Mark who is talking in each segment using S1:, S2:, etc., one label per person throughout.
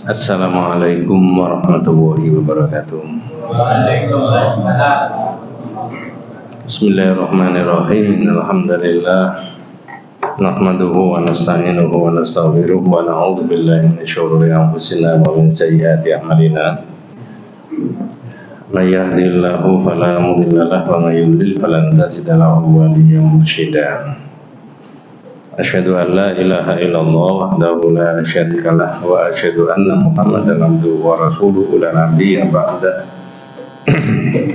S1: Assalamualaikum warahmatullahi wabarakatuh. Bismillahirrahmanirrahim. Alhamdulillah. Nahmaduhu wa nasta'inuhu wa nastaghfiruh wa na'udzu billahi min syururi anfusina wa min sayyiati a'malina. May yahdihillahu fala mudilla lahu wa may yudlil falan tajida lahu waliyyan mursyida. Asyhadu an la ilaha illallah wahdahu la syarika lah wa asyhadu anna Muhammadan abduhu wa rasuluhu la nabiyya ba'da.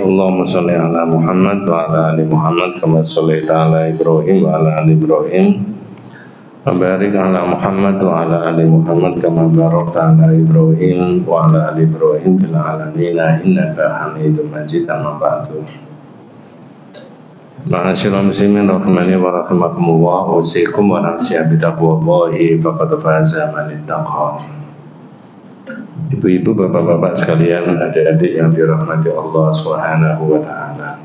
S1: Allahumma shalli ala Muhammad wa ala ali Muhammad kama shallaita ala Ibrahim wa ala ali Ibrahim wa barik ala Muhammad wa ala ali Muhammad kama barakta ala Ibrahim wa ala ali Ibrahim fil alamin innaka Hamidum Majid. Amma ba'du. Ma'asyiral muslimin rahimani wa rahimakumullah, usikum wa nafsiya bitaqwallahi faqad faza man ittaqa. Ibu-ibu, bapak-bapak sekalian, adik-adik yang dirahmati Allah Subhanahu wa taala.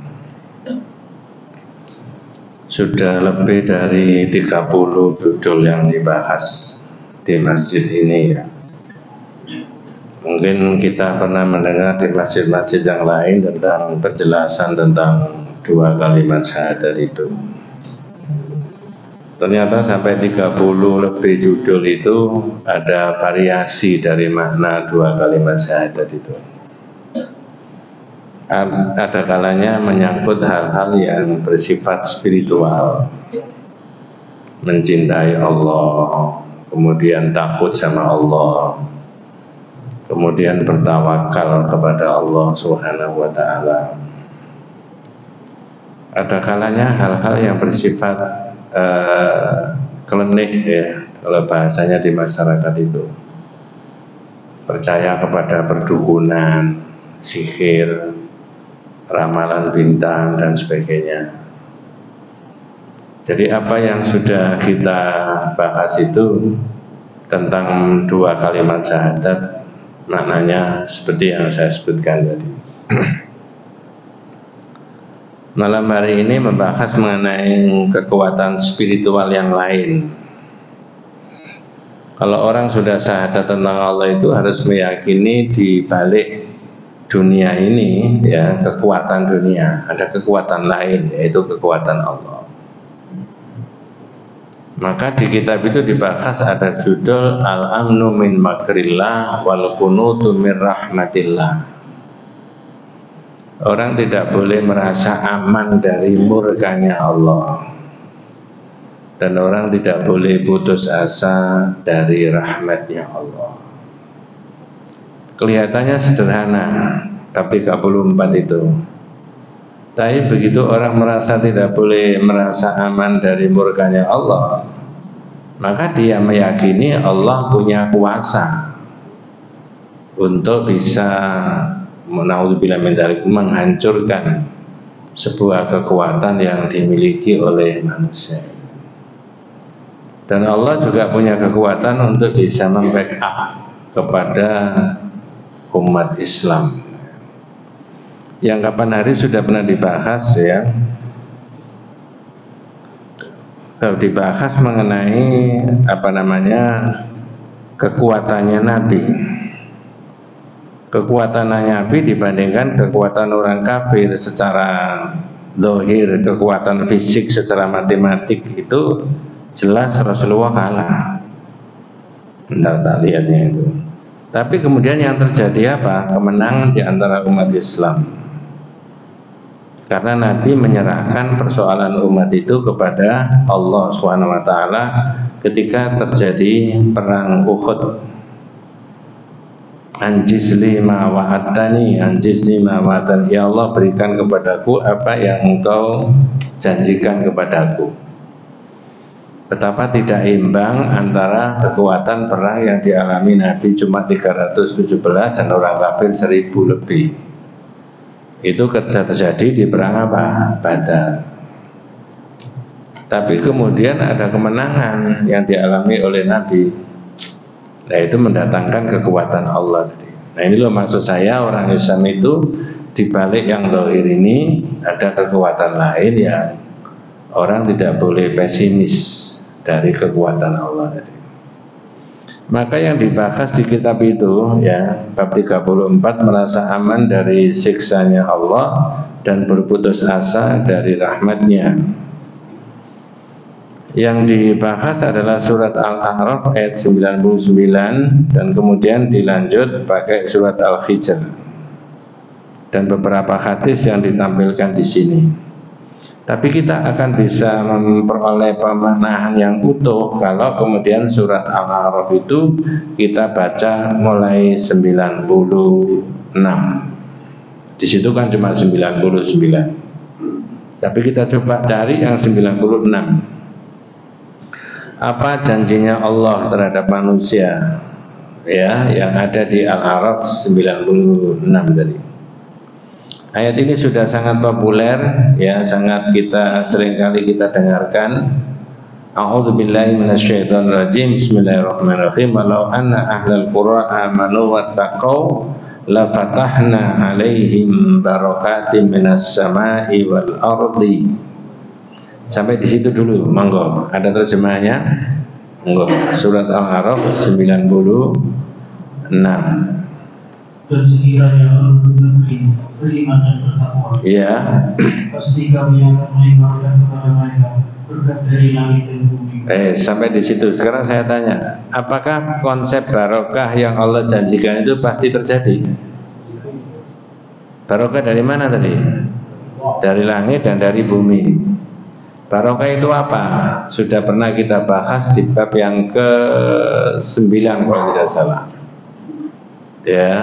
S1: Sudah lebih dari 30 judul yang dibahas di masjid ini ya. Mungkin kita pernah mendengar di masjid-masjid yang lain tentang penjelasan tentang 2 kalimat syahadat itu. Ternyata sampai 30 lebih judul itu ada variasi dari makna 2 kalimat syahadat itu. Ada kalanya menyangkut hal-hal yang bersifat spiritual, mencintai Allah, kemudian takut sama Allah, kemudian bertawakal kepada Allah Subhanahu wa taala. Ada kalanya hal-hal yang bersifat klinik ya, kalau bahasanya di masyarakat itu. Percaya kepada perdukunan, sihir, ramalan bintang dan sebagainya. Jadi apa yang sudah kita bahas itu tentang 2 kalimat syahadat, maknanya seperti yang saya sebutkan tadi. Malam hari ini membahas mengenai kekuatan spiritual yang lain. Kalau orang sudah syahadat tentang Allah itu harus meyakini di balik dunia ini ya, kekuatan dunia, ada kekuatan lain, yaitu kekuatan Allah. Maka di kitab itu dibahas ada judul Al-Amnu min Makrillah wal Qunutu min Rahmatillah. Orang tidak boleh merasa aman dari murkanya Allah, dan orang tidak boleh putus asa dari rahmatnya Allah. Kelihatannya sederhana, tapi 4 itu. Tapi begitu orang merasa tidak boleh merasa aman dari murkanya Allah, maka dia meyakini Allah punya kuasa untuk bisa menghancurkan sebuah kekuatan yang dimiliki oleh manusia. Dan Allah juga punya kekuatan untuk bisa membackup kepada umat Islam. Yang kapan hari sudah pernah dibahas ya. Kalau dibahas mengenai kekuatannya Nabi. Kekuatan Nabi dibandingkan kekuatan orang kafir secara zahir, kekuatan fisik secara matematik itu jelas Rasulullah kalah. Tak lihatnya itu. Tapi kemudian yang terjadi apa? Kemenangan di antara umat Islam. Karena Nabi menyerahkan persoalan umat itu kepada Allah SWT ketika terjadi perang Uhud. Anjizli ma wa'adtani, anjizli ma wa'adtani, ya Allah berikan kepadaku apa yang engkau janjikan kepadaku. Betapa tidak imbang antara kekuatan perang yang dialami Nabi cuma 317 dan orang kafir 1000 lebih. Itu terjadi di perang apa? Badar. Tapi kemudian ada kemenangan yang dialami oleh Nabi. Nah itu mendatangkan kekuatan Allah. Nah ini loh maksud saya, orang Islam itu dibalik yang zahir ini ada kekuatan lain yang orang tidak boleh pesimis dari kekuatan Allah tadi. Maka yang dibahas di kitab itu ya, bab 34, merasa aman dari siksanya Allah dan berputus asa dari rahmatnya. Yang dibahas adalah surat Al-A'raf ayat 99 dan kemudian dilanjut pakai surat Al-Hijr dan beberapa hadis yang ditampilkan di sini. Tapi kita akan bisa memperoleh pemaknaan yang utuh kalau kemudian surat Al-A'raf itu kita baca mulai 96. Di situ kan cuma 99. Tapi kita coba cari yang 96. Apa janjinya Allah terhadap manusia? Ya, yang ada di Al-A'raf 96 tadi. Ayat ini sudah sangat populer, ya, sangat seringkali kita dengarkan. A'udzubillahi minasyaitonirrajim. Bismillahirrahmanirrahim. Walau anna ahlal qura amanu wattaqau la fatahna 'alaihim barakatim minas sama'i wal ardi. Sampai di situ dulu, monggo. Ada terjemahnya? Monggo. Surat Al-A'raf 96.
S2: Dan sekiranya negeri beriman dan bertakwa,
S1: ya,
S2: pasti kami akan melimpahkan kepada mereka berkat dari langit dan bumi.
S1: Sampai di situ. Sekarang saya tanya, apakah konsep barokah yang Allah janjikan itu pasti terjadi? Barokah dari mana tadi? Dari langit dan dari bumi. Barokah itu apa? Sudah pernah kita bahas di bab yang ke-9 kalau tidak salah. Ya.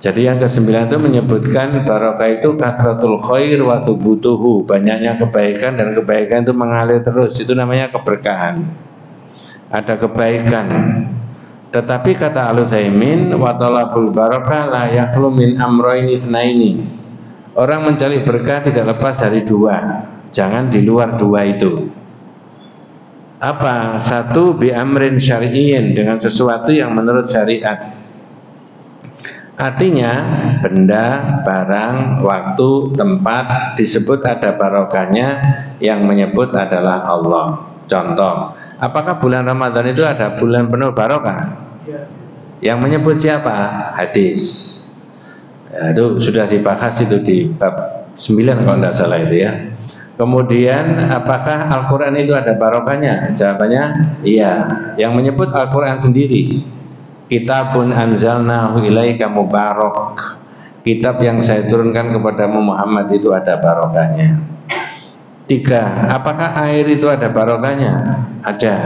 S1: Jadi yang ke-9 itu menyebutkan barokah itu kathratul khair wa tubutuhu, banyaknya kebaikan dan kebaikan itu mengalir terus, itu namanya keberkahan. Ada kebaikan. Tetapi kata Al-Utsaimin, wa talabul barokah la yakhlu min amrayni itsnaini. Orang mencari berkah tidak lepas dari dua. Jangan di luar dua itu. Apa? Satu, bi amrin syar'iyyin, dengan sesuatu yang menurut syariat. Artinya benda, barang, waktu, tempat disebut ada barokahnya, yang menyebut adalah Allah. Contoh, apakah bulan Ramadan itu ada bulan penuh barokah? Yang menyebut siapa? Hadis. Ya, itu sudah dibahas itu di bab 9 kalau tidak salah itu ya. Kemudian apakah Al-Quran itu ada barokahnya? Jawabannya iya. Yang menyebut Al-Quran sendiri, kitabun anzalnahu ilaika mubarak, kitab yang saya turunkan kepadamu Muhammad itu ada barokahnya. 3, apakah air itu ada barokahnya? Ada.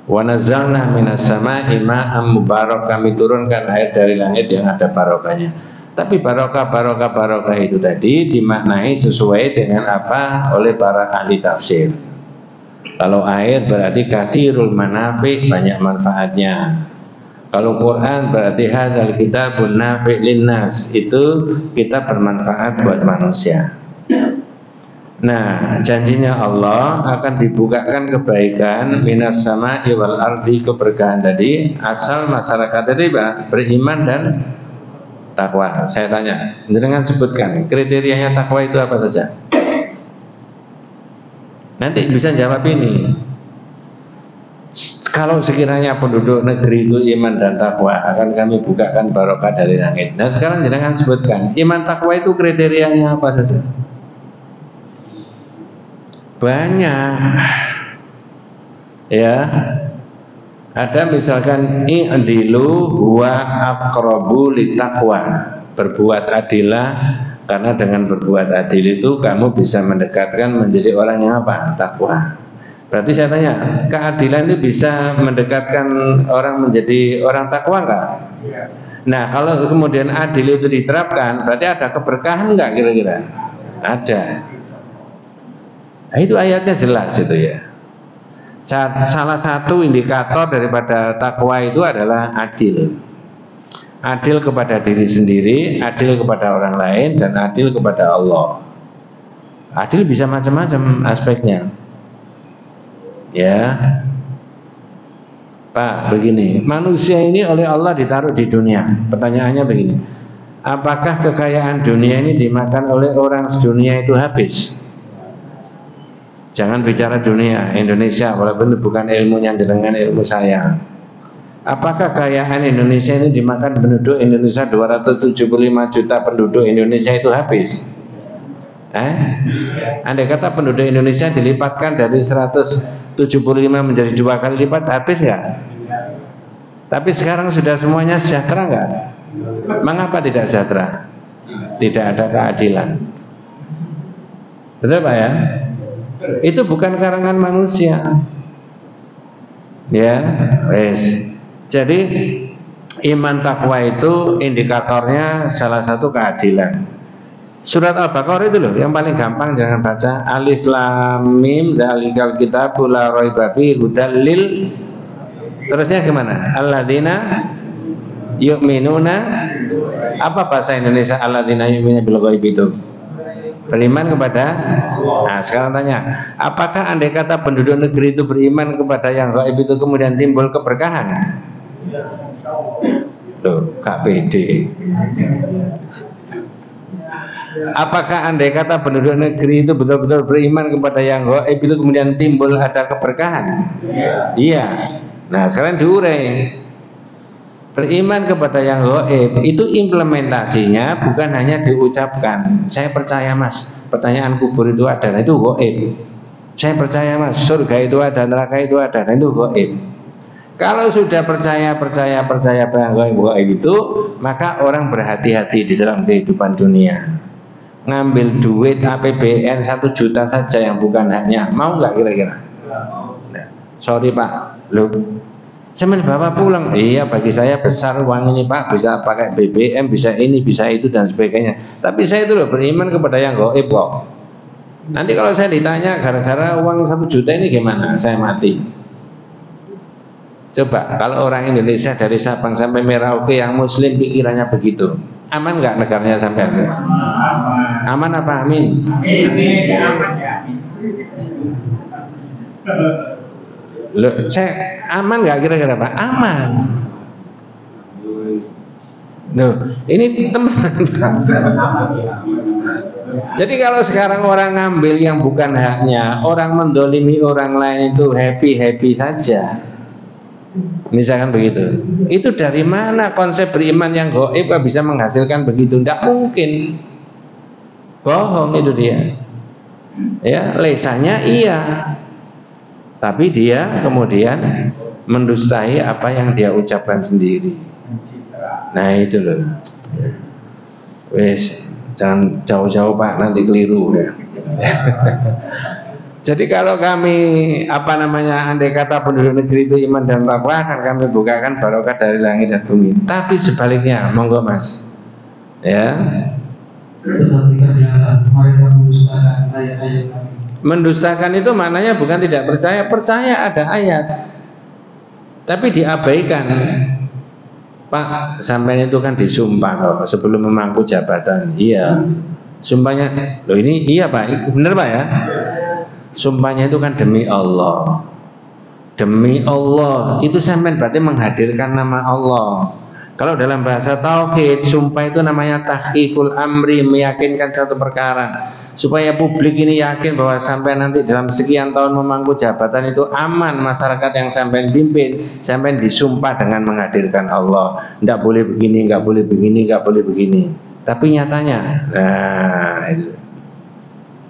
S1: Wa nazzalna minas sama'i ma'am mubarak, kami turunkan air dari langit yang ada barokahnya. Tapi barokah itu tadi dimaknai sesuai dengan apa oleh para ahli tafsir. Kalau air berarti kathirul manafi', banyak manfaatnya. Kalau Quran berarti hadzal kitabun nafi' linnas, itu kitab bermanfaat buat manusia. Nah, janjinya Allah akan dibukakan kebaikan minas sama'i wal ardi, keberkahan tadi asal masyarakat tadi beriman dan takwa. Saya tanya, jangan sebutkan kriterianya takwa itu apa saja. Nanti bisa jawab ini. Kalau sekiranya penduduk negeri itu iman dan takwa, akan kami bukakan barokah dari langit. Nah sekarang jangan sebutkan iman takwa itu kriterianya apa saja. Banyak. Ya. Ada misalkan i'dilu huwa aqrabu littaqwa, berbuat adillah, karena dengan berbuat adil itu kamu bisa mendekatkan menjadi orang yang apa? Takwa. Berarti saya tanya, keadilan itu bisa mendekatkan orang menjadi orang takwa enggak? Ya. Nah, kalau kemudian adil itu diterapkan, berarti ada keberkahan enggak kira-kira? Ada. Nah, itu ayatnya jelas itu ya. Salah satu indikator daripada takwa itu adalah adil. Adil kepada diri sendiri, adil kepada orang lain, dan adil kepada Allah. Adil bisa macam-macam aspeknya. Ya, Pak, begini, manusia ini oleh Allah ditaruh di dunia. Pertanyaannya begini, apakah kekayaan dunia ini dimakan oleh orang sedunia itu habis? Jangan bicara dunia, Indonesia, walaupun itu bukan ilmunya dengan ilmu saya. Apakah kekayaan Indonesia ini dimakan penduduk Indonesia 275 juta penduduk Indonesia itu habis? Andai kata penduduk Indonesia dilipatkan dari 175 menjadi 2 kali lipat, habis nggak? Tapi sekarang sudah semuanya sejahtera nggak? Mengapa tidak sejahtera? Tidak ada keadilan. Betul Pak ya? Itu bukan karangan manusia. Ya, wes. Jadi iman takwa itu indikatornya salah satu keadilan. Surat Al-Baqarah itu loh yang paling gampang, jangan baca alif lam mim dzalikal kitabul la raiba fihi hudal lil. Terusnya gimana? Alladzina yu'minuna, apa bahasa Indonesia alladzina yu'minuna bil ghaib itu? Beriman kepada. Nah, sekarang tanya, apakah andai kata penduduk negeri itu beriman kepada yang gaib itu kemudian timbul keberkahan? Loh, gak pede. Apakah andai kata penduduk negeri itu betul-betul beriman kepada yang gaib itu kemudian timbul ada keberkahan? Iya. Nah, sekarang diurai. Beriman kepada yang gaib itu implementasinya bukan hanya diucapkan. Saya percaya Mas, pertanyaan kubur itu ada, nah itu gaib. Saya percaya Mas, surga itu ada, neraka itu ada, nah itu gaib. Kalau sudah percaya pada gaib itu, maka orang berhati-hati di dalam kehidupan dunia. Ngambil duit APBN 1 juta saja yang bukan haknya, mau nggak kira-kira? Nah, sorry Pak, loh, cuman bawa pulang. Iya, bagi saya besar uang ini Pak, bisa pakai BBM, bisa ini, bisa itu dan sebagainya. Tapi saya itu loh beriman kepada yang gaib kok. Nanti kalau saya ditanya gara-gara uang 1 juta ini gimana? Saya mati. Coba kalau orang Indonesia dari Sabang sampai Merauke yang Muslim pikirannya begitu, aman nggak negaranya sampai itu? Aman apa amin? Loh, saya aman nggak kira-kira Pak? Aman. Loh, ini teman. Jadi kalau sekarang orang ngambil yang bukan haknya, orang mendolimi orang lain itu happy saja. Misalkan begitu. Itu dari mana konsep beriman yang gaib bisa menghasilkan begitu? Tidak mungkin. Bohong itu dia. Ya, lesanya iya. Tapi dia kemudian mendustai apa yang dia ucapkan sendiri. Nah itu loh. Wes, jangan jauh-jauh Pak, nanti keliru ya. Jadi kalau kami andai kata penduduk negeri itu iman dan takwa, akan kami bukakan barokah dari langit dan bumi. Tapi sebaliknya, monggo Mas. Ya.
S2: Tetapi ternyata mereka mendustakan ayat-ayat kami.
S1: Mendustakan itu maknanya bukan tidak percaya ada ayat. Tapi diabaikan. Pak, sampai itu kan disumpah sebelum memangku jabatan. Iya. Sumpahnya, loh ini iya Pak, benar Pak ya? Sumpahnya itu kan demi Allah. Demi Allah itu sampai berarti menghadirkan nama Allah. Kalau dalam bahasa tauhid, sumpah itu namanya tahqiqul amri, meyakinkan satu perkara supaya publik ini yakin bahwa sampai nanti dalam sekian tahun memangku jabatan itu aman masyarakat yang sampai pimpin, sampai disumpah dengan menghadirkan Allah. Tidak boleh begini, nggak boleh begini, nggak boleh begini. Tapi nyatanya, nah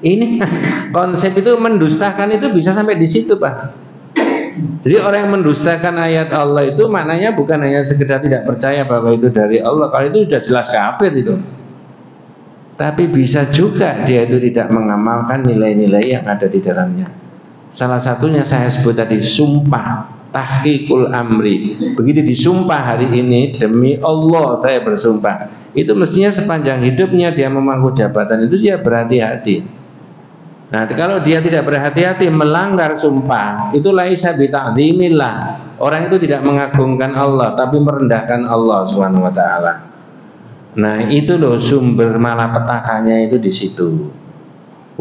S1: ini konsep itu mendustakan itu bisa sampai di situ Pak. Jadi orang yang mendustakan ayat Allah itu maknanya bukan hanya sekedar tidak percaya bahwa itu dari Allah. Kalau itu sudah jelas kafir itu. Tapi bisa juga dia itu tidak mengamalkan nilai-nilai yang ada di dalamnya. Salah satunya saya sebut tadi sumpah, tahqiqul amri. Begitu disumpah hari ini demi Allah saya bersumpah. Itu mestinya sepanjang hidupnya dia memangku jabatan itu dia berhati-hati. Nah, kalau dia tidak berhati-hati melanggar sumpah, itu laisa bi ta'dzimillah. Orang itu tidak mengagungkan Allah, tapi merendahkan Allah Subhanahu wa taala. Nah, itu loh sumber malapetakannya itu di situ.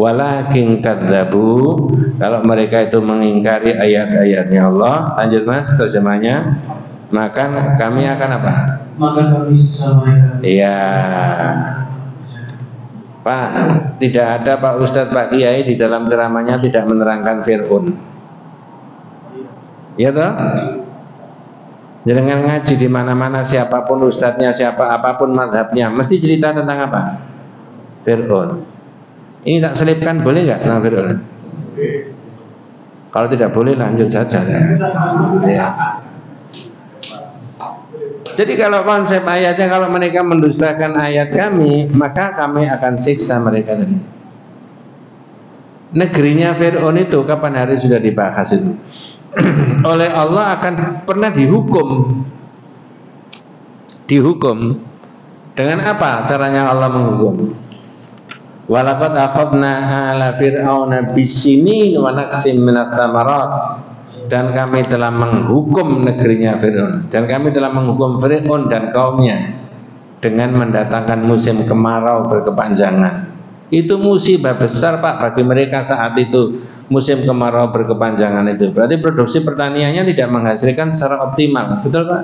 S1: Walakin kadzabu, kalau mereka itu mengingkari ayat-ayatnya Allah, lanjut Mas terjemahnya, maka kami akan apa?
S2: Maka kami siksa mereka.
S1: Iya. Pak, tidak ada Pak Ustadz, Pak Kiai di dalam ceramahnya tidak menerangkan Fir'aun. Ya toh? Jangan ngaji di mana-mana, siapapun ustadznya, siapa apapun madhabnya, mesti cerita tentang apa? Fir'aun. Ini tak selipkan boleh nggak tentang Fir'aun? Kalau tidak boleh lanjut saja. Ya. Jadi kalau konsep ayatnya, kalau mereka mendustakan ayat kami, maka kami akan siksa mereka tadi. Negerinya Fir'aun itu kapan hari sudah dibahas itu. Oleh Allah akan pernah dihukum. Dihukum dengan apa caranya Allah menghukum? Walaqad akhadna ala fir'auna bisinin wa naqsim minats tsamarat. Dan kami telah menghukum negerinya Fir'aun, dan kami telah menghukum Fir'aun dan kaumnya dengan mendatangkan musim kemarau berkepanjangan. Itu musibah besar Pak bagi mereka saat itu, musim kemarau berkepanjangan itu. Berarti produksi pertaniannya tidak menghasilkan secara optimal, betul Pak?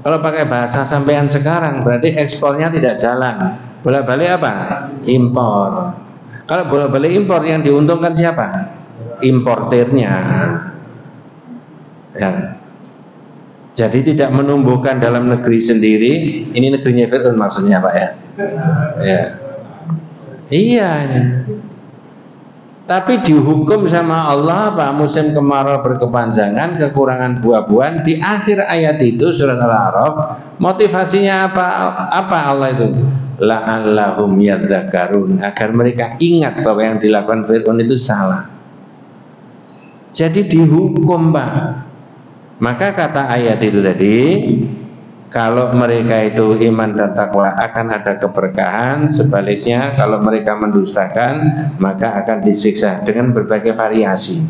S1: Kalau pakai bahasa sampean sekarang, berarti ekspornya tidak jalan. Bolak-balik apa? Impor. Kalau bolak-balik impor, yang diuntungkan siapa? Importirnya. Ya. Jadi tidak menumbuhkan dalam negeri sendiri. Ini negerinya Fir'aun maksudnya Pak ya? Ya. Iya. Tapi dihukum sama Allah Pak, musim kemarau berkepanjangan, kekurangan buah-buahan. Di akhir ayat itu surat Al-A'raf, motivasinya apa? Apa Allah itu? La'allahum yadzakarun, agar mereka ingat bahwa yang dilakukan Fir'aun itu salah. Jadi dihukum Pak. Maka kata ayat itu tadi, kalau mereka itu iman dan takwa akan ada keberkahan. Sebaliknya kalau mereka mendustakan, maka akan disiksa dengan berbagai variasi.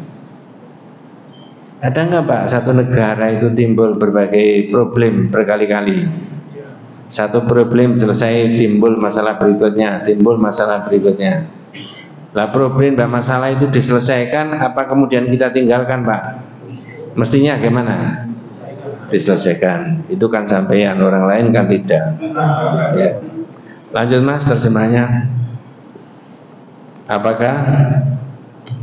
S1: Ada nggak Pak satu negara itu timbul berbagai problem berkali-kali? Satu problem selesai, timbul masalah berikutnya, timbul masalah berikutnya. Lah problem dan masalah itu diselesaikan, apa kemudian kita tinggalkan Pak? Mestinya gimana? Diselesaikan. Itu kan sampean, orang lain kan tidak. Ya. Lanjut Mas terjemahnya. Apakah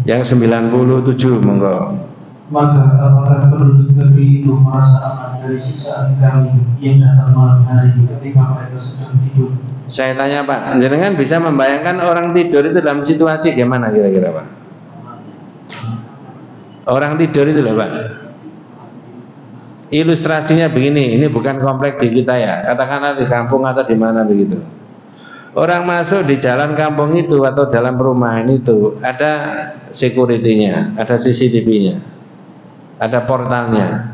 S1: yang 97 monggo?
S2: Maka apakah penduduk negeri itu merasa aman dari siksaan kami yang datang malam hari ketika mereka sedang tidur?
S1: Saya tanya Pak, jenengan bisa membayangkan orang tidur itu dalam situasi gimana kira-kira Pak? Orang tidur itu loh Pak. Ilustrasinya begini, ini bukan kompleks di kita ya, katakanlah di kampung atau di mana begitu. Orang masuk di jalan kampung itu atau dalam perumahan itu ada security-nya, ada CCTV-nya, ada portalnya.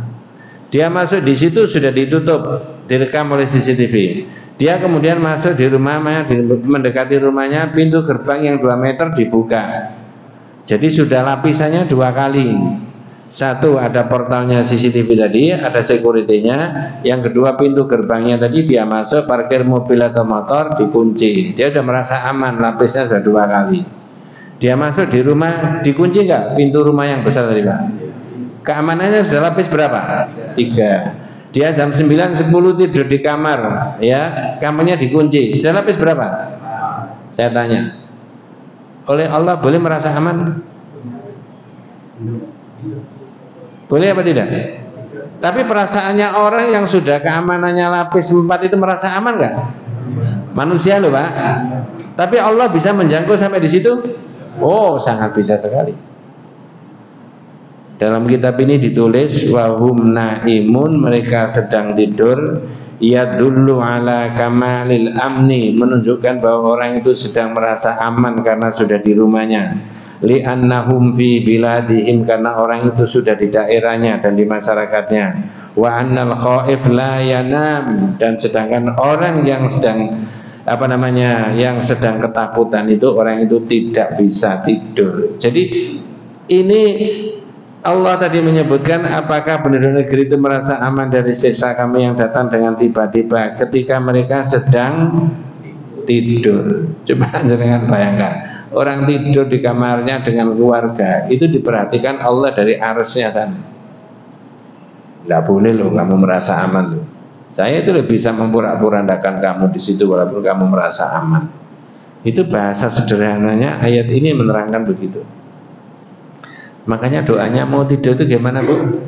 S1: Dia masuk di situ sudah ditutup, direkam oleh CCTV. Dia kemudian masuk di rumahnya, mendekati rumahnya, pintu gerbang yang 2 meter dibuka. Jadi sudah lapisannya 2 kali. Satu, ada portalnya CCTV tadi, ada security-nya. Yang kedua, pintu gerbangnya tadi dia masuk, parkir mobil atau motor dikunci. Dia sudah merasa aman, lapisnya sudah 2 kali. Dia masuk di rumah, dikunci nggak pintu rumah yang besar tadi Pak? Keamanannya sudah lapis berapa? 3. Dia jam 9.10 tidur di kamar, ya, kamarnya dikunci. Sudah lapis berapa? Saya tanya. Oleh Allah boleh merasa aman? Boleh apa tidak? Tapi perasaannya orang yang sudah keamanannya lapis 4 itu merasa aman nggak? Manusia loh Pak. Tapi Allah bisa menjangkau sampai di situ? Oh, sangat bisa sekali. Dalam kitab ini ditulis wahum naimun, mereka sedang tidur. Yadullu ala kamalil amni, menunjukkan bahwa orang itu sedang merasa aman karena sudah di rumahnya. Li'annahum fi biladihim, karena orang itu sudah di daerahnya dan di masyarakatnya. Wa annal khaif la yanam, dan sedangkan orang yang sedang yang sedang ketakutan itu, orang itu tidak bisa tidur. Jadi ini Allah tadi menyebutkan apakah penduduk negeri itu merasa aman dari siksa kami yang datang dengan tiba-tiba ketika mereka sedang tidur. Coba jangan bayangkan, orang tidur di kamarnya dengan keluarga, itu diperhatikan Allah dari arsy-Nya sana. Tidak boleh loh kamu merasa aman loh. Saya itu lebih bisa memporak-porandakan kamu di situ walaupun kamu merasa aman. Itu bahasa sederhananya ayat ini menerangkan begitu. Makanya doanya mau tidur itu gimana, Bu?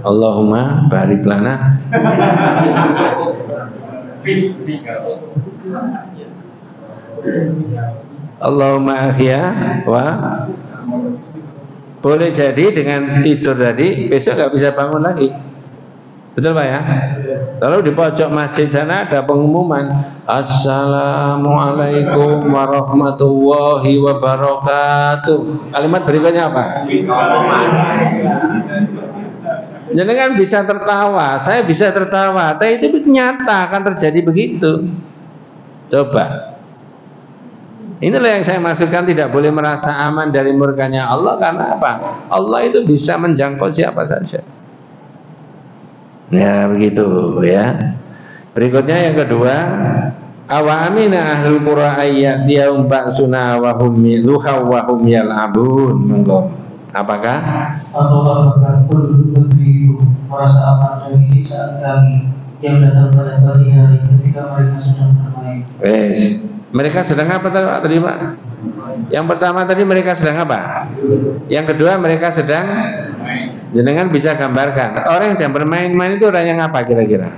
S1: Allahumma barik lana. Allahumma ahya wa. Boleh jadi dengan tidur tadi besok nggak bisa bangun lagi. Betul Pak ya? Lalu di pojok masjid sana ada pengumuman, Assalamualaikum warahmatullahi wabarakatuh. Kalimat berikutnya apa? Jangan bisa tertawa, saya bisa tertawa, tapi itu nyata akan terjadi begitu. Coba. Inilah yang saya maksudkan, tidak boleh merasa aman dari murkanya Allah. Karena apa? Allah itu bisa menjangkau siapa saja. Ya begitu ya. Berikutnya yang kedua, awa amina ahlul qura ayyatiyahum ba'suna wa hum yal'abun. Monggo. Apakah?
S2: Apakah penduduk negeri itu merasa aman dari siksaan kami yang datang pada pagi hari ketika mereka sedang bermain?
S1: Wes. Mereka sedang apa tadi Pak? Yang pertama tadi mereka sedang apa? Yang kedua mereka sedang, jenengan bisa gambarkan orang yang sedang bermain-main itu orang yang apa kira-kira?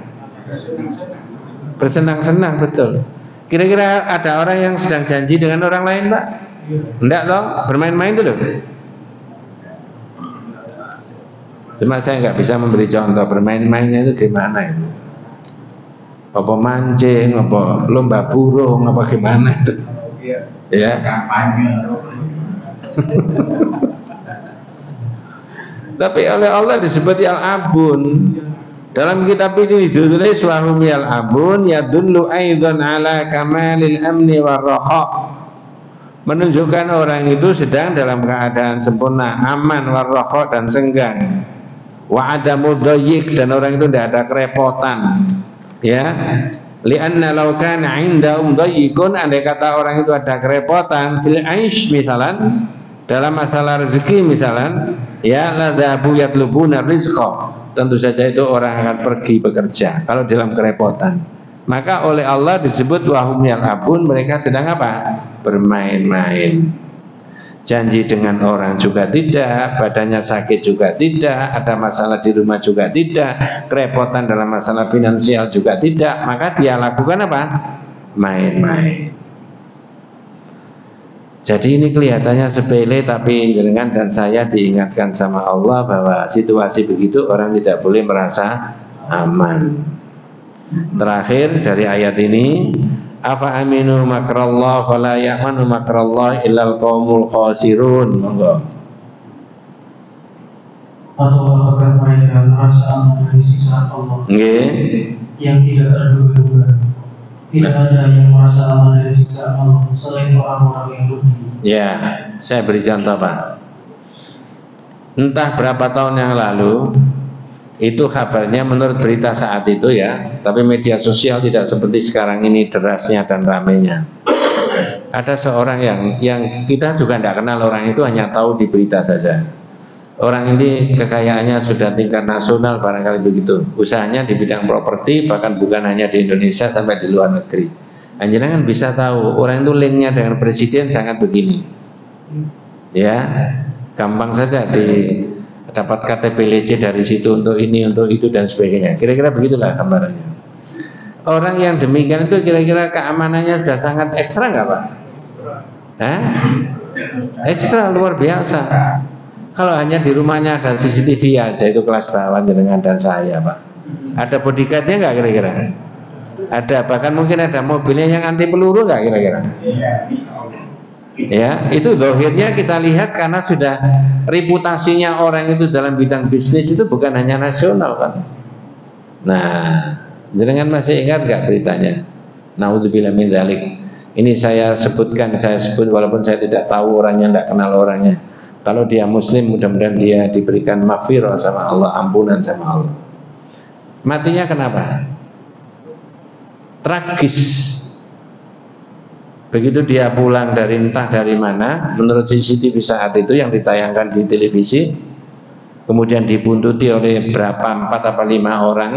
S1: Bersenang-senang, betul. Kira-kira ada orang yang sedang janji dengan orang lain Pak? Enggak loh, bermain-main itu loh. Cuma saya nggak bisa memberi contoh bermain-mainnya itu gimana itu. Apa mancing, apa lomba burung, apa gimana itu? Ya. Tapi oleh Allah disebut yal'abun. Dalam kitab ini ditulis wahum yal'abun yadullu aidan ala kamalil amni warraha. Menunjukkan orang itu sedang dalam keadaan sempurna, aman, warraha dan senggang. Wa adamu dhayyik, dan orang itu tidak ada kerepotan. Ya, lianna law kana 'indahum dhayyikun, andai kata orang itu ada kerepotan fil aish misalan, dalam masalah rezeki misalan, ya la dhabu yatlubuna rizqa, tentu saja itu orang akan pergi bekerja kalau dalam kerepotan. Maka oleh Allah disebut wahum yal'abun, mereka sedang apa? Bermain-main. Janji dengan orang juga tidak, badannya sakit juga tidak, ada masalah di rumah juga tidak, kerepotan dalam masalah finansial juga tidak, maka dia lakukan apa? Main-main. Jadi ini kelihatannya sepele, tapi dengan dan saya diingatkan sama Allah bahwa situasi begitu orang tidak boleh merasa aman. Terakhir dari ayat ini, afa aminu makrallah fala ya'manu makrallah illal qaumul khasirun. Monggo.
S2: Atau apakah mereka merasa aman dari siksaan Allah?
S1: Nggih.
S2: Yang tidak terduga-duga. Tidak ada yang merasa aman dari siksaan Allah selain orang-orang yang budi.
S1: Ya, saya beri contoh Pak. Entah berapa tahun yang lalu, itu kabarnya menurut berita saat itu ya, tapi media sosial tidak seperti sekarang ini derasnya dan ramainya. Ada seorang yang kita juga tidak kenal orang itu, hanya tahu di berita saja. Orang ini kekayaannya sudah tingkat nasional barangkali begitu. Usahanya di bidang properti, bahkan bukan hanya di Indonesia sampai di luar negeri. Anjana kan bisa tahu orang itu linknya dengan presiden sangat begini. Ya, gampang saja dapat KTP LC dari situ untuk ini, untuk itu dan sebagainya. Kira-kira begitulah gambarannya. Orang yang demikian itu kira-kira keamanannya sudah sangat ekstra nggak Pak? Ekstra, luar biasa. Kalau hanya di rumahnya ada CCTV aja, itu kelas bawah jenengan dan saya Pak. Ada bodyguardnya nggak kira-kira? Ada, bahkan mungkin ada mobilnya yang anti peluru nggak kira-kira? Ya, itu dohirnya kita lihat karena sudah reputasinya orang itu dalam bidang bisnis itu bukan hanya nasional kan. Nah, jenengan masih ingat nggak beritanya? Naudzubillah min dzalik. Ini saya sebut walaupun saya tidak tahu orangnya, tidak kenal orangnya. Kalau dia muslim, mudah-mudahan dia diberikan maghfirah sama Allah, ampunan sama Allah. Matinya kenapa? Tragis. Begitu dia pulang dari entah dari mana, menurut CCTV saat itu yang ditayangkan di televisi, kemudian dibuntuti oleh 4 atau 5 orang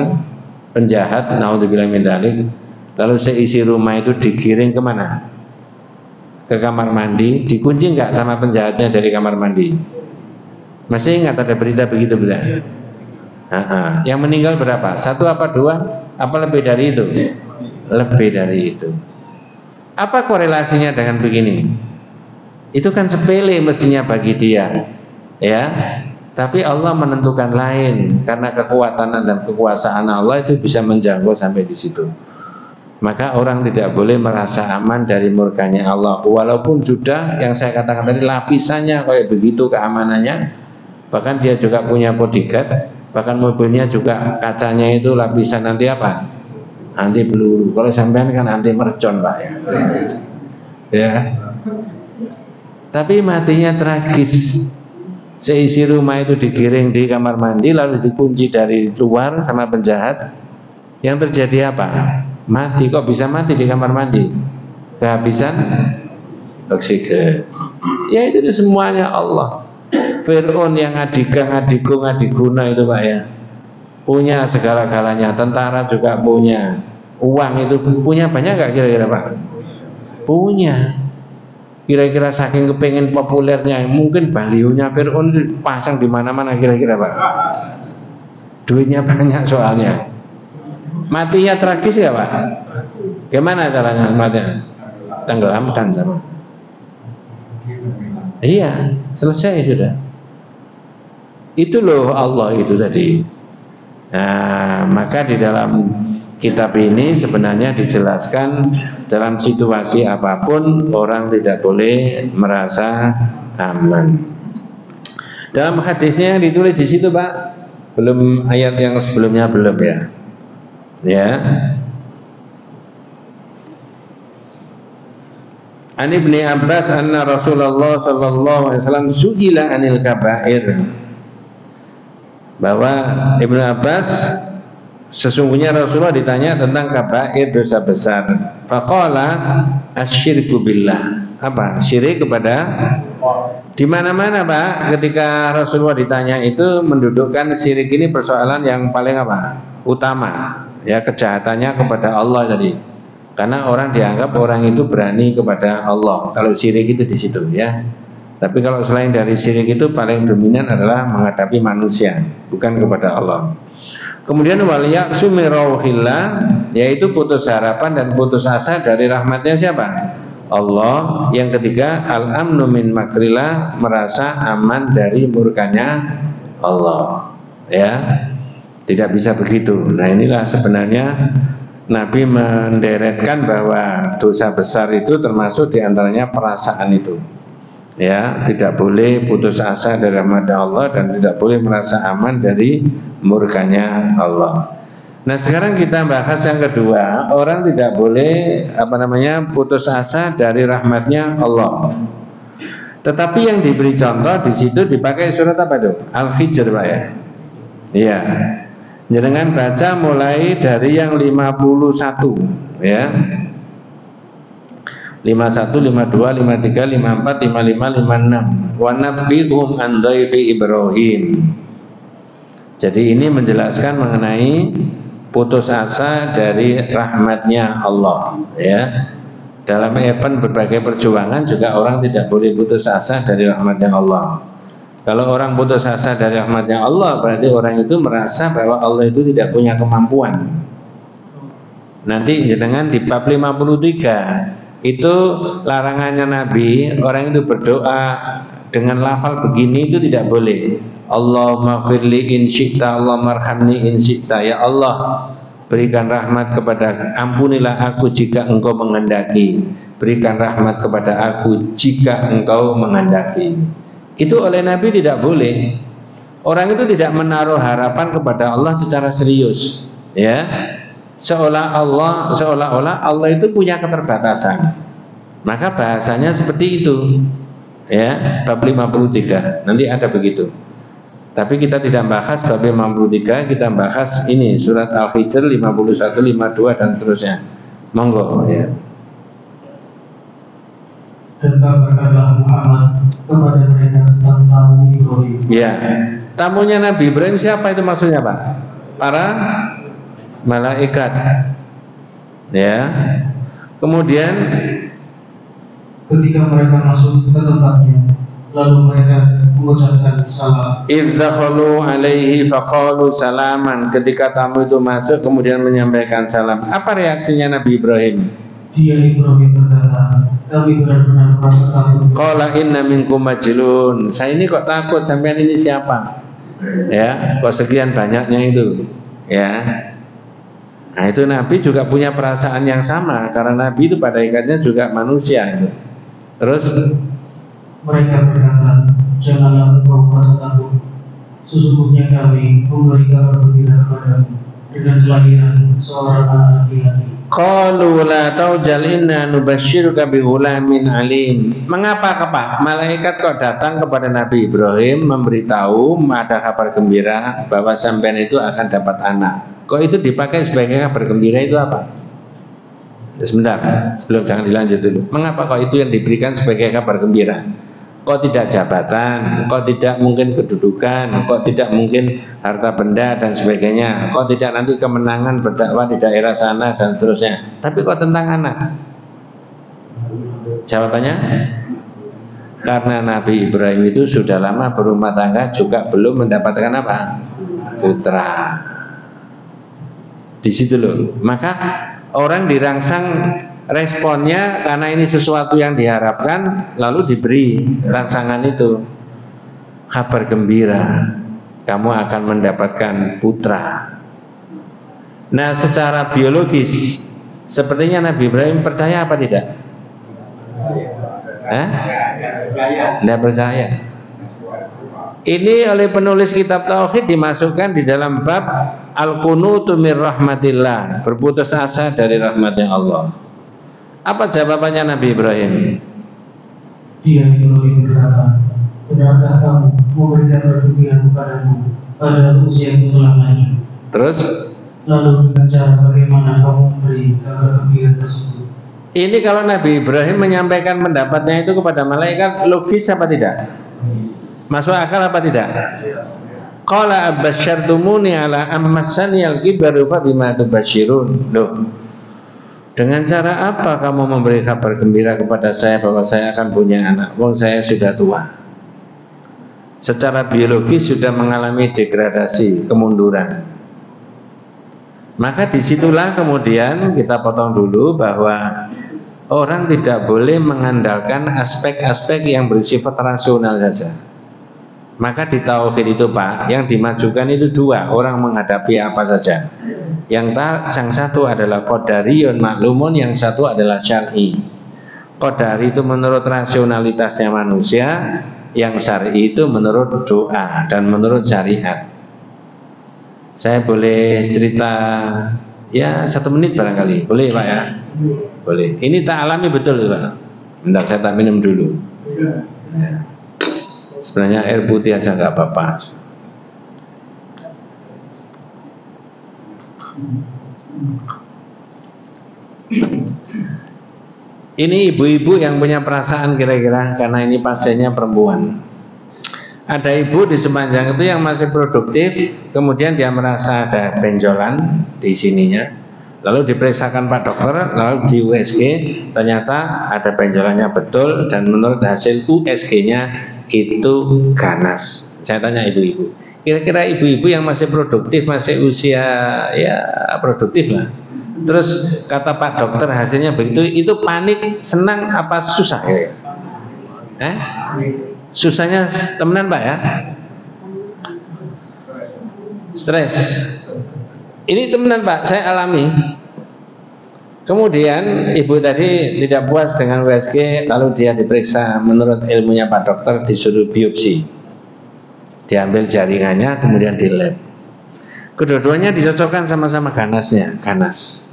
S1: penjahat, naudzubillah min dzalik. Lalu seisi rumah itu digiring kemana? Ke kamar mandi. Dikunci nggak sama penjahatnya dari kamar mandi? Masih ingat ada berita begitu bila? Yang meninggal berapa? 1 apa 2? Apa lebih dari itu? Lebih dari itu. Apa korelasinya dengan begini? Itu kan sepele mestinya bagi dia, ya. Tapi Allah menentukan lain, karena kekuatan dan kekuasaan Allah itu bisa menjangkau sampai di situ. Maka orang tidak boleh merasa aman dari murkanya Allah, walaupun sudah yang saya katakan tadi lapisannya kayak begitu keamanannya. Bahkan dia juga punya bodyguard, bahkan mobilnya juga kacanya itu lapisan anti apa? Anti peluru. Kalau sampean kan anti mercon, Pak, ya. Ya. Tapi matinya tragis. Seisi rumah itu digiring di kamar mandi, lalu dikunci dari luar sama penjahat. Yang terjadi apa? Mati. Kok bisa mati di kamar mandi? Kehabisan oksigen. Ya itu semuanya Allah. Fir'aun yang adiguna itu, Pak, ya, punya segala-galanya. Tentara juga punya. Uang itu punya banyak gak kira-kira, Pak? Punya. Kira-kira saking kepengen populernya, mungkin balionya Fir'aun pasang di mana-mana kira-kira, Pak. Duitnya banyak soalnya. Matinya tragis ya, Pak? Gimana caranya matinya? Tenggelamkan sama. Iya, selesai sudah. Itu loh Allah itu tadi. Nah, maka di dalam kitab ini sebenarnya dijelaskan dalam situasi apapun orang tidak boleh merasa aman. Dalam hadisnya yang ditulis di situ, Pak, belum ayat yang sebelumnya belum ya. Ya. An Ibnu Abbas anna Rasulullah sallallahu alaihi wasallam su'ila anil kaba'ir. Bahwa Ibnu Abbas sesungguhnya Rasulullah ditanya tentang kaba'ir, dosa besar. Faqala asyirku billah. Apa? Syirik kepada di mana-mana, Pak, ketika Rasulullah ditanya itu mendudukkan syirik ini persoalan yang paling apa? Utama. Ya, kejahatannya kepada Allah tadi. Karena orang dianggap orang itu berani kepada Allah. Kalau syirik itu di situ, ya. Tapi kalau selain dari syirik itu paling dominan adalah menghadapi manusia, bukan kepada Allah. Kemudian waliyaksu mirauhillah, yaitu putus harapan dan putus asa dari rahmatnya siapa? Allah. Yang ketiga al-amnu min makrillah, merasa aman dari murkanya Allah. Ya, tidak bisa begitu. Nah, inilah sebenarnya Nabi menderetkan bahwa dosa besar itu termasuk diantaranya perasaan itu. Ya, tidak boleh putus asa dari rahmat Allah dan tidak boleh merasa aman dari murkanya Allah. Nah, sekarang kita bahas yang kedua, orang tidak boleh putus asa dari rahmatnya Allah. Tetapi yang diberi contoh di situ dipakai surat apa itu? Al-Hijr, Pak, ya. Iya. Jangan baca mulai dari yang 51, ya. 51, 52, 53, 54, 55, 56. Wa nabbihum an dhaifi Ibrahim. Jadi ini menjelaskan mengenai putus asa dari rahmatnya Allah, ya. Dalam event berbagai perjuangan juga orang tidak boleh putus asa dari rahmatnya Allah. Kalau orang putus asa dari rahmatnya Allah, berarti orang itu merasa bahwa Allah itu tidak punya kemampuan. Nanti dengan di bab 53 itu larangannya Nabi, orang itu berdoa dengan lafal begini itu tidak boleh. Allahumma firli in syi'ta, Allahumma arhamni in syi'ta. Ya Allah, berikan rahmat kepada, ampunilah aku jika engkau menghendaki. Berikan rahmat kepada aku jika engkau menghendaki. Itu oleh Nabi tidak boleh. Orang itu tidak menaruh harapan kepada Allah secara serius, ya. Seolah-olah Allah itu punya keterbatasan. Maka bahasanya seperti itu, ya. Bab 53 nanti ada begitu. Tapi kita tidak bahas bab 53, kita bahas ini surat Al-Hijr 51, 52 dan seterusnya. Monggo, ya.
S2: Dan kabarkanlah Muhammad kepada mereka tentang tamu Ibrahim.
S1: Ya, tamunya Nabi Ibrahim siapa itu maksudnya, Pak? Para malaikat. Ya. Kemudian
S2: ketika mereka masuk ke tempatnya, lalu mereka mengucapkan salam.
S1: Idzakhalu alaihi faqalu salaman. Ketika tamu itu masuk kemudian menyampaikan salam. Apa reaksinya Nabi Ibrahim?
S2: Dia Ibrahim berkata, kami benar-benar merasa takut.
S1: Qala inna minkum majnun. Saya ini kok takut, sampean ini siapa? Ya, kok sekian banyaknya itu? Ya. Nah, itu Nabi juga punya perasaan yang sama karena Nabi itu pada ikatnya juga manusia itu. Terus
S2: mereka berkata, janganlah engkau merasa takut. Sesungguhnya kami memberi kabar gembira kepadamu dengan kelahiran seorang anak laki-laki.
S1: qalu la taujal inna nubasyiruka bi ghulamin alim. Mengapa malaikat kok datang kepada Nabi Ibrahim memberitahu ada kabar gembira bahwa sampean itu akan dapat anak? Kok itu dipakai sebagai kabar gembira itu apa? Sebentar, sebelum jangan dilanjut dulu. Mengapa kok itu yang diberikan sebagai kabar gembira? Kok tidak jabatan, kok tidak mungkin kedudukan, kok tidak mungkin harta benda dan sebagainya, kok tidak nanti kemenangan berdakwah di daerah sana dan seterusnya, tapi kok tentang anak? Jawabannya, karena Nabi Ibrahim itu sudah lama berumah tangga juga belum mendapatkan apa? Putra. Di situ loh. Maka orang dirangsang responnya karena ini sesuatu yang diharapkan, lalu diberi rangsangan itu, kabar gembira, kamu akan mendapatkan putra. Nah, secara biologis sepertinya Nabi Ibrahim percaya apa tidak? Tidak percaya. Ini oleh penulis kitab Tauhid dimasukkan di dalam bab Al-Qunutu mir rahmatillah, berputus asa dari rahmatnya Allah. Apa jawabannya Nabi Ibrahim?
S2: Dia Ibrahim berkata, benarkah kamu memberikan bergembira kepadamu pada usia yang telah maju?
S1: Terus?
S2: Lalu dengan cara bagaimana kamu memberi kabar gembira tersebut? Ini
S1: kalau Nabi Ibrahim menyampaikan pendapatnya itu kepada malaikat, logis apa tidak? Masuk akal apa tidak? Qala abasyartumuni ala ammasani al-kibaru fa bima tubasyirun. Loh, dengan cara apa kamu memberi kabar gembira kepada saya bahwa saya akan punya anak? Wong saya sudah tua. Secara biologis sudah mengalami degradasi, kemunduran. Maka disitulah kemudian kita potong dulu bahwa orang tidak boleh mengandalkan aspek-aspek yang bersifat rasional saja. Maka di tauhid itu Pak, yang dimajukan itu dua, orang menghadapi apa saja. Yang satu adalah qadariyun maklumun, yang satu adalah syar'i. Qadari itu menurut rasionalitasnya manusia, yang syar'i itu menurut doa dan menurut syariat. Saya boleh cerita ya 1 menit barangkali, boleh Pak ya? Boleh. Ini tak alami betul Pak. Bentar saya tak minum dulu. Sebenarnya air putih aja nggak apa-apa. Ini ibu-ibu yang punya perasaan kira-kira, karena ini pasiennya perempuan. Ada ibu di sepanjang itu yang masih produktif, kemudian dia merasa ada benjolan di sininya, lalu diperiksakan Pak Dokter, lalu di USG ternyata ada benjolannya betul, dan menurut hasil USG-nya itu ganas. Saya tanya ibu-ibu, kira-kira ibu-ibu yang masih produktif, masih usia ya produktif lah, terus kata Pak Dokter hasilnya begitu, itu panik, senang apa susah ya? Susahnya temenan Pak ya? Stres. Ini temenan Pak, saya alami. Kemudian ibu tadi tidak puas dengan USG, lalu dia diperiksa menurut ilmunya Pak Dokter, disuruh biopsi, diambil jaringannya, kemudian di lab. Kedua-duanya dicocokkan sama-sama ganasnya, ganas.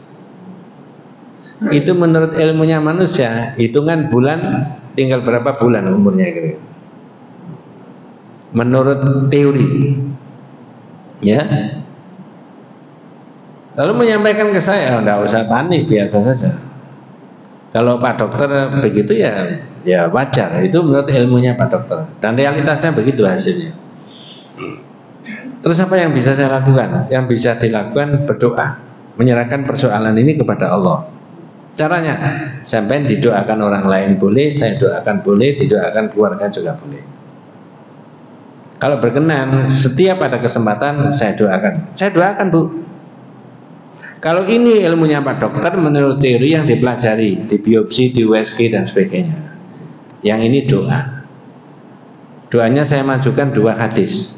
S1: Itu menurut ilmunya manusia, hitungan bulan, tinggal berapa bulan umurnya kira. Menurut teori, ya. Lalu menyampaikan ke saya, enggak usah panik, biasa saja. Kalau Pak Dokter begitu ya wajar, itu menurut ilmunya Pak Dokter, dan realitasnya begitu hasilnya. Terus apa yang bisa saya lakukan? Yang bisa dilakukan berdoa. Menyerahkan persoalan ini kepada Allah. Caranya, sampai didoakan orang lain boleh, saya doakan boleh, didoakan keluarga juga boleh. Kalau berkenan, setiap ada kesempatan saya doakan. Saya doakan, Bu. Kalau ini ilmunya Pak Dokter menurut teori yang dipelajari di biopsi, di USG dan sebagainya. Yang ini doa. Doanya saya majukan 2 hadis.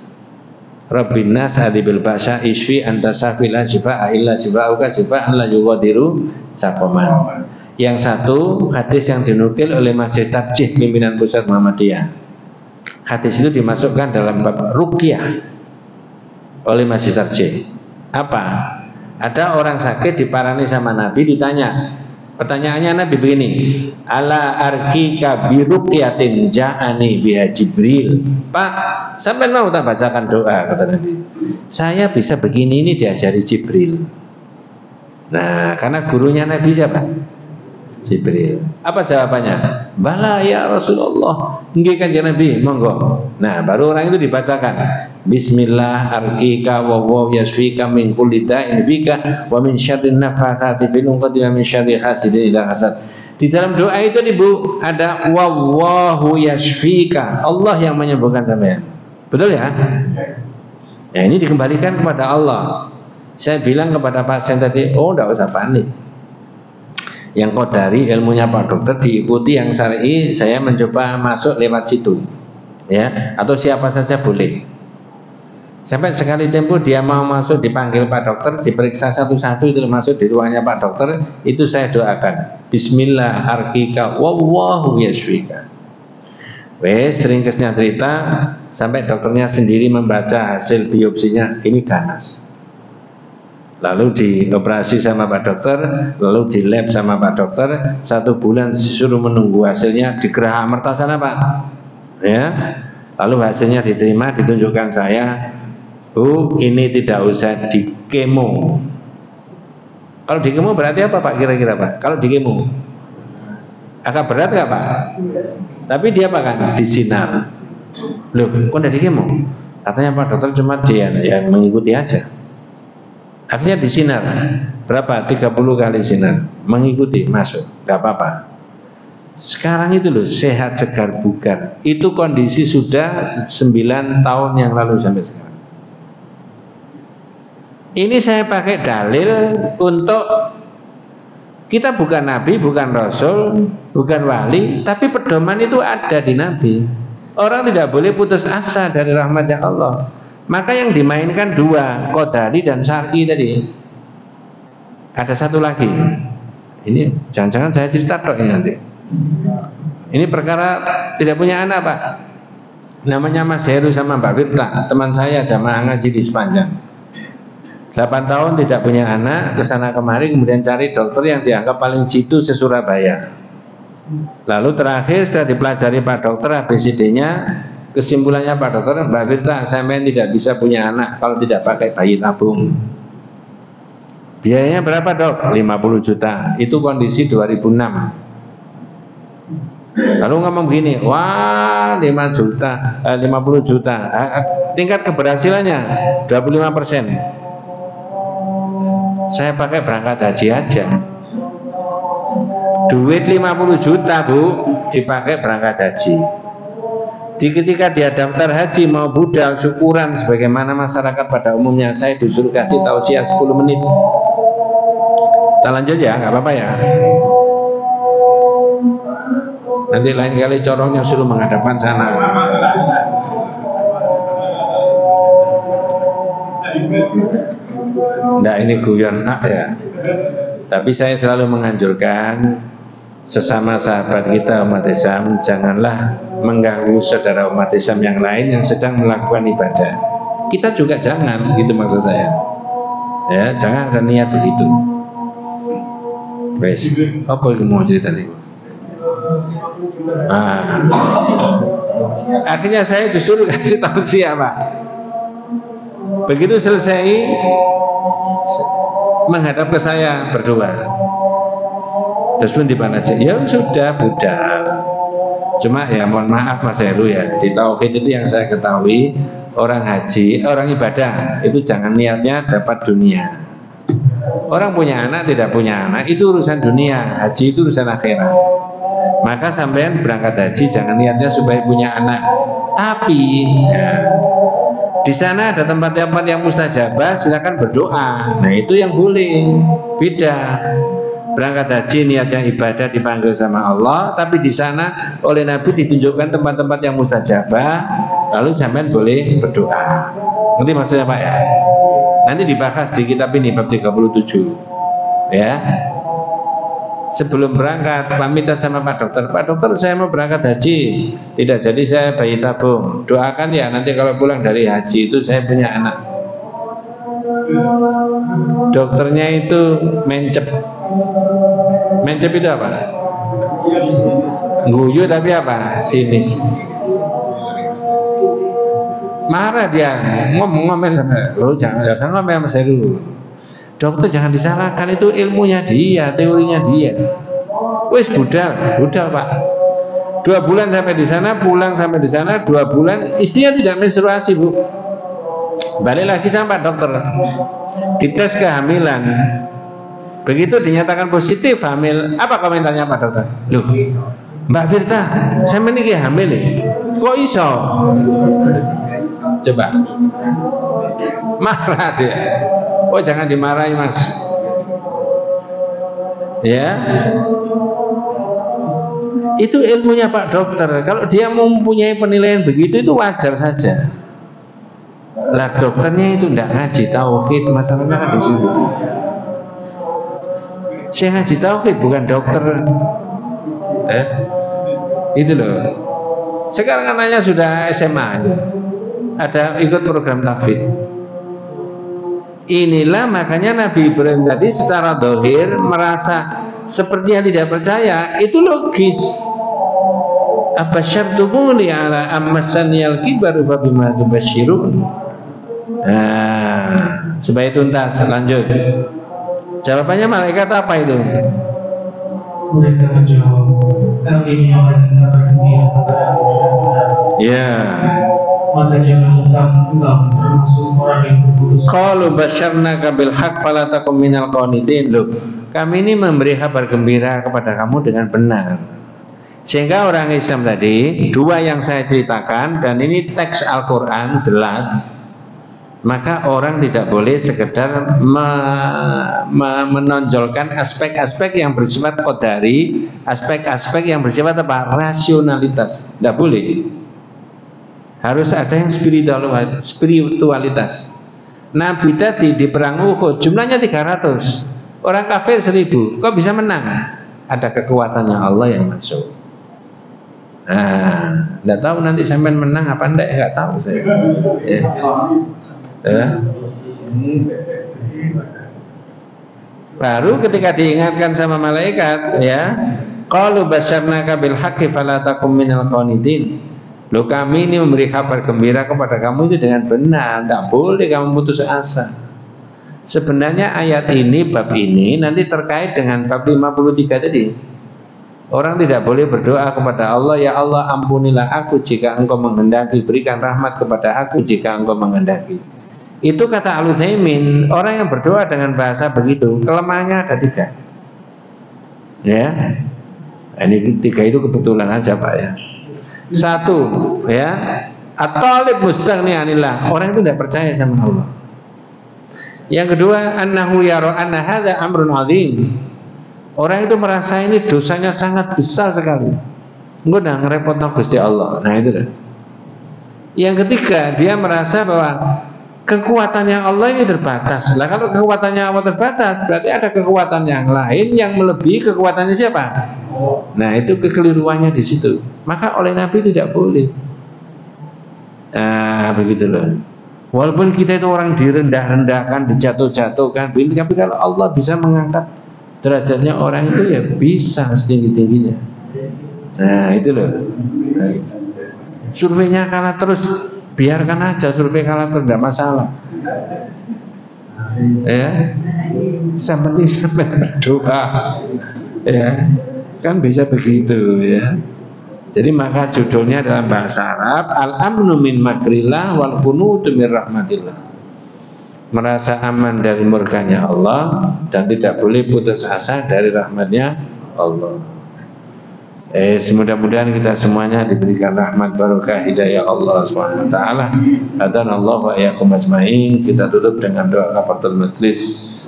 S1: Rabbina sa'adibil ba'sya isfi anta safila shifa'a illa shifa'uka shifa'an la yughadiru saqaman. Yang satu hadis yang dinukil oleh Majelis Tarjih Pimpinan Pusat Muhammadiyah. Hadis itu dimasukkan dalam bab ruqyah oleh Majelis Tarjih. Apa? Ada orang sakit diparani sama Nabi, ditanya. Pertanyaannya Nabi begini, ala arkika biruqyatin ja'ani biha Jibril. Pak, sampai mau tak bacakan doa, kata Nabi. Saya bisa begini, ini diajari Jibril. Nah, karena gurunya Nabi siapa? Jibril. Apa jawabannya? Bala ya Rasulullah. Nggih Kanjeng Nabi, monggo. Nah, baru orang itu dibacakan. Bismillah arkika wa huwa yasfika min kulli da'in fika wa min syarrin nafathati fil 'uqadi wa min syarri hasidin idza hasad. Di dalam doa itu nih Bu, ada wallahu yasfika. Allah yang menyembuhkan sampean. Betul ya? Nah, ini dikembalikan kepada Allah. Saya bilang kepada pasien tadi, oh enggak usah panik. Yang qadari ilmunya Pak Dokter diikuti, yang syar'i saya mencoba masuk lewat situ. Ya, atau siapa saja boleh. Sampai sekali tempo dia mau masuk dipanggil Pak Dokter, diperiksa satu-satu itu masuk di ruangnya Pak Dokter, itu saya doakan. Bismillah arkika wallahu yashfika. Wes ringkesnya cerita sampai dokternya sendiri membaca hasil biopsinya, ini ganas. Lalu dioperasi sama Pak Dokter, lalu di lab sama Pak Dokter, 1 bulan disuruh menunggu hasilnya di Geraha Amerta sana Pak. Ya, lalu hasilnya diterima, ditunjukkan saya, Bu, ini tidak usah di kemo. Kalau di kemo berarti apa Pak kira-kira Pak? Kalau di kemo agak berat nggak Pak? Tapi dia apa kan? Disinar. Loh, kok tidak di kemo? Katanya Pak Dokter cuma dia ya mengikuti aja. Akhirnya disinar. Berapa? 30 kali sinar. Mengikuti, masuk. Gak apa-apa. Sekarang itu loh, sehat, segar, bugar. Itu kondisi sudah 9 tahun yang lalu sampai sekarang. Ini saya pakai dalil untuk kita bukan nabi, bukan rasul, bukan wali, tapi pedoman itu ada di nabi. Orang tidak boleh putus asa dari rahmatnya Allah. Maka yang dimainkan 2, qadari dan syar'i tadi. Ada satu lagi. Ini jangan-jangan saya cerita tok ini nanti. Ini perkara tidak punya anak Pak. Namanya Mas Heru sama Mbak Wirta, teman saya jamaah ngaji di Sepanjang. 8 tahun tidak punya anak, kesana kemari kemudian cari dokter yang dianggap paling jitu se-Surabaya. Lalu terakhir setelah dipelajari Pak Dokter ABCD-nya, kesimpulannya Pak Dokter, Mbak Wirta, saya tidak bisa punya anak kalau tidak pakai bayi tabung. Biayanya berapa Dok? 50 juta. Itu kondisi 2006. Lalu ngomong begini, wah 50 juta. Tingkat keberhasilannya 25%. Saya pakai berangkat haji aja. Duit 50 juta Bu, dipakai berangkat haji. Ketika dia daftar haji mau budal syukuran sebagaimana masyarakat pada umumnya, saya disuruh kasih tausiah 10 menit. Kita lanjut ya, nggak apa-apa ya. Nanti lain kali corongnya suruh menghadapkan sana. Nah ini guyon ya. Tapi saya selalu menganjurkan sesama sahabat kita umat Islam, janganlah mengganggu saudara umat Islam yang lain yang sedang melakukan ibadah. Kita juga jangan, gitu maksud saya. Ya, jangan ada niat begitu. Wes, apa yang mau cerita nih? Akhirnya saya disuruh kasih tausiah Pak. Begitu selesai menghadap ke saya berdua. Terus pun dipanaskan, ya sudah budal. Cuma ya mohon maaf Mas Heru ya, di tauhid itu yang saya ketahui, orang haji, orang ibadah itu jangan niatnya dapat dunia.
S3: Orang punya anak, tidak punya anak, itu urusan dunia. Haji itu urusan akhirat. Maka sampean berangkat haji jangan niatnya supaya punya anak. Tapi ya, di sana ada tempat-tempat yang mustajabah, silakan berdoa. Nah itu yang boleh. Beda. Berangkat haji niatnya ibadah dipanggil sama Allah, tapi di sana oleh Nabi ditunjukkan tempat-tempat yang mustajabah, lalu sampean boleh berdoa. Ngerti maksudnya Pak ya? Nanti dibahas di kitab ini bab 37. Ya. Sebelum berangkat pamitan sama Pak Dokter. Pak Dokter, saya mau berangkat haji. Tidak jadi saya bayi tabung. Doakan ya nanti kalau pulang dari haji itu saya punya anak. Dokternya itu mencep. Mencep itu apa? Guyu tapi apa? Sinis. Marah dia, ngomel sama lo, jangan ngomel sama saya dulu. Dokter jangan disalahkan, itu ilmunya dia, teorinya dia. Wes budal Pak. 2 bulan sampai di sana, pulang sampai di sana 2 bulan, istrinya tidak menstruasi Bu. Balik lagi sama Pak Dokter, dites kehamilan. Begitu dinyatakan positif hamil, apa komentarnya Pak Dokter? Loh, Mbak Firta, saya menikah hamil nih. Kok iso? Coba. Marah dia. Oh jangan dimarahi Mas. Ya. Itu ilmunya Pak Dokter. Kalau dia mempunyai penilaian begitu itu wajar saja. Lah dokternya itu tidak ngaji tauhid, masalahnya kan di situ. Saya ngaji tauhid bukan dokter. Itu loh. Sekarang anaknya sudah SMA, ada ikut program tahfidz. Inilah makanya Nabi Ibrahim tadi secara zahir merasa sepertinya tidak percaya, itu logis. Apa syartumuni ala ammasaniyal kibaru fa bima tubasyirun. Nah, supaya tuntas, lanjut. Jawabannya malaikat apa itu?
S2: Mereka menjawab, kami ini orang yang bergembira kepada Allah.
S3: Ya.
S2: Maka jangan engkau termasuk orang yang berputus.
S3: Qalu basyarnaka bil haqq fala takum minal qanitin. Loh, kami ini memberi kabar gembira kepada kamu dengan benar. Sehingga orang Islam tadi, 2 yang saya ceritakan, dan ini teks Al-Quran jelas, maka orang tidak boleh sekedar menonjolkan aspek-aspek yang bersifat qadari, aspek-aspek yang bersifat apa? Rasionalitas. Tidak boleh. Harus ada yang spiritualitas. Nabi tadi di perang Uhud jumlahnya 300, orang kafir 1000. Kok bisa menang? Ada kekuatannya Allah yang masuk. Nah, tidak tahu nanti sampai menang apa enggak? Enggak tahu saya. Baru ketika diingatkan sama malaikat, ya, qalu basyarnaka bil haqqi fala takum minal qanitin. Loh, kami ini memberi kabar gembira kepada kamu itu dengan benar, tidak boleh kamu putus asa. Sebenarnya ayat ini, bab ini nanti terkait dengan bab 53 tadi. Orang tidak boleh berdoa kepada Allah, ya Allah ampunilah aku jika engkau menghendaki, berikan rahmat kepada aku jika engkau menghendaki. Itu kata Al-Utsaimin, orang yang berdoa dengan bahasa begitu, kelemahannya ada 3. Ya, ini 3 itu kebetulan aja Pak ya. 1, ya, at-talib mustaghni anillah, orang itu tidak percaya sama Allah. Yang kedua, annahu yara anna hadza amrun azim, orang itu merasa ini dosanya sangat besar sekali, enggak ngerepotno Gusti Allah. Nah itu kan. Yang ketiga, dia merasa bahwa kekuatannya Allah ini terbatas. Lah kalau kekuatannya Allah terbatas, berarti ada kekuatan yang lain yang melebihi kekuatannya siapa? Nah itu kekeliruannya di situ. Maka oleh Nabi tidak boleh. Nah begitu loh. Walaupun kita itu orang direndah-rendahkan, dijatuh-jatuhkan, tapi kalau Allah bisa mengangkat derajatnya orang itu, ya bisa setinggi-tingginya. Nah itu loh. Surveinya kalah terus, biarkan aja survei kalah terus, tidak masalah. Ya, sampai berdoa. Ya, kan bisa begitu ya. Jadi maka judulnya dalam bahasa Arab, al-amnu min makrillah wal qunutu min rahmatillah. merasa aman dari murkanya Allah dan tidak boleh putus asa dari rahmatnya Allah. Mudah-mudahan kita semuanya diberikan rahmat barokah hidayah Allah Subhanahu wa taala. Hadanallahu wa iyyakum ajmain. Kita tutup dengan doa kafaratul majlis.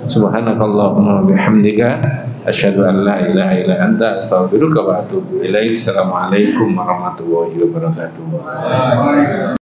S3: Subhanakallahumma wa bihamdika asyhadu an la ilaha illa anta astaghfiruka wa atubu ilaik. Assalamualaikum warahmatullahi wabarakatuh.